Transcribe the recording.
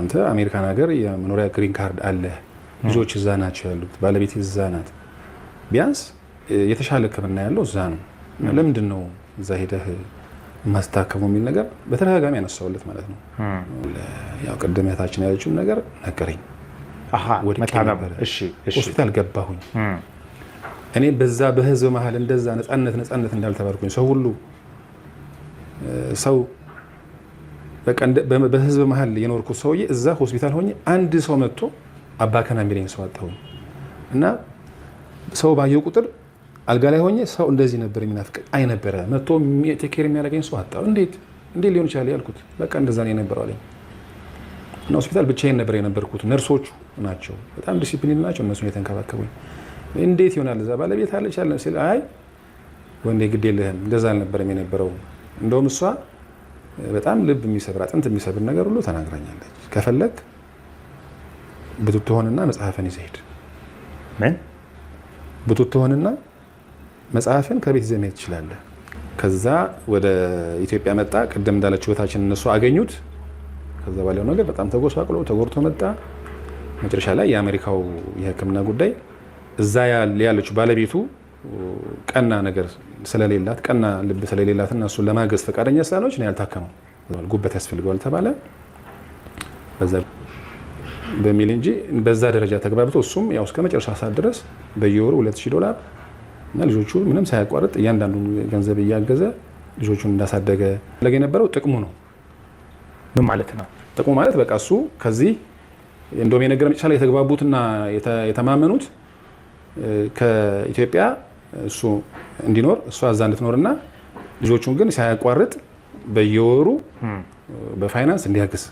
አንተ አሜሪካን ሀገር የመኖሪያ ግሪን ካርድ አለ፣ ልጆች እዛ ናቸው ያሉት፣ ባለቤት እዛ ናት፣ ቢያንስ የተሻለ ሕክምና ያለው እዛ ነው። ለምንድን ነው እዛ ሄደህ ማስታከሙ የሚል ነገር በተደጋጋሚ ያነሳውለት ማለት ነው። ያው ቅድም እህታችን ያለችውን ነገር ነገረኝ። ሆስፒታል ገባሁኝ። እኔ በዛ በህዝብ መሀል እንደዛ ነፃነት እንዳልተባልኩኝ ሰው ሁሉ ሰው በቃ በህዝብ መሀል የኖርኩት ሰውዬ እዛ ሆስፒታል ሆኜ አንድ ሰው መጥቶ አባከና የሚለኝ ሰው አጣሁኝ። እና ሰው ባየው ቁጥር አልጋ ላይ ሆኜ ሰው እንደዚህ ነበር የሚናፍቀኝ አይነበረ መጥቶ ቴኬር የሚያደርገኝ ሰው አጣሁ። እንዴት ሊሆን ይችላል ያልኩት። በቃ እንደዛ ነው የነበረው አለኝ። እና ሆስፒታል ብቻዬን ነበር የነበርኩት። ነርሶቹ ናቸው በጣም ዲሲፕሊን ናቸው፣ እነሱ የተንከባከቡኝ። እንዴት ይሆናል እዛ ባለቤት አለች አለ ሲል አይ ወንዴ ግድ የለህም እንደዛ አልነበረም የነበረው። እንደውም እሷ በጣም ልብ የሚሰብር አጥንት የሚሰብር ነገር ሁሉ ተናግራኛለች። ከፈለግ ብትሆንና መጽሐፍን ይዘህ ሂድ። ምን ብትሆንና መጽሐፍን ከቤት ይዘህ መሄድ ትችላለህ። ከዛ ወደ ኢትዮጵያ መጣ። ቅድም እንዳለችው እህታችን እነሱ አገኙት። ከዛ ባለው ነገር በጣም ተጎሳቅሎ ተጎርቶ መጣ። መጨረሻ ላይ የአሜሪካው የሕክምና ጉዳይ እዛ ያለችው ባለቤቱ ቀና ነገር ስለሌላት ቀና ልብ ስለሌላት እና እሱን ለማገዝ ፈቃደኛ ስላልሆነች ነው ያልታከመው። ጉበት ያስፈልገዋል ተባለ በዛ በሚል እንጂ በዛ ደረጃ ተግባብቶ እሱም ያው እስከ መጨረሻ ሰዓት ድረስ በየወሩ $2000 እና ልጆቹ ምንም ሳያቋርጥ እያንዳንዱን ገንዘብ እያገዘ ልጆቹን እንዳሳደገ ለገ የነበረው ጥቅሙ ነው። ምን ማለት ነው ጥቅሙ? ማለት በቃ እሱ ከዚህ እንደውም የነገረኝ መጨረሻ ላይ የተግባቡትና የተማመኑት ከኢትዮጵያ እሱ እንዲኖር እሷ እዛ እንድትኖርና ልጆቹን ግን ሳያቋርጥ በየወሩ በፋይናንስ እንዲያግዝ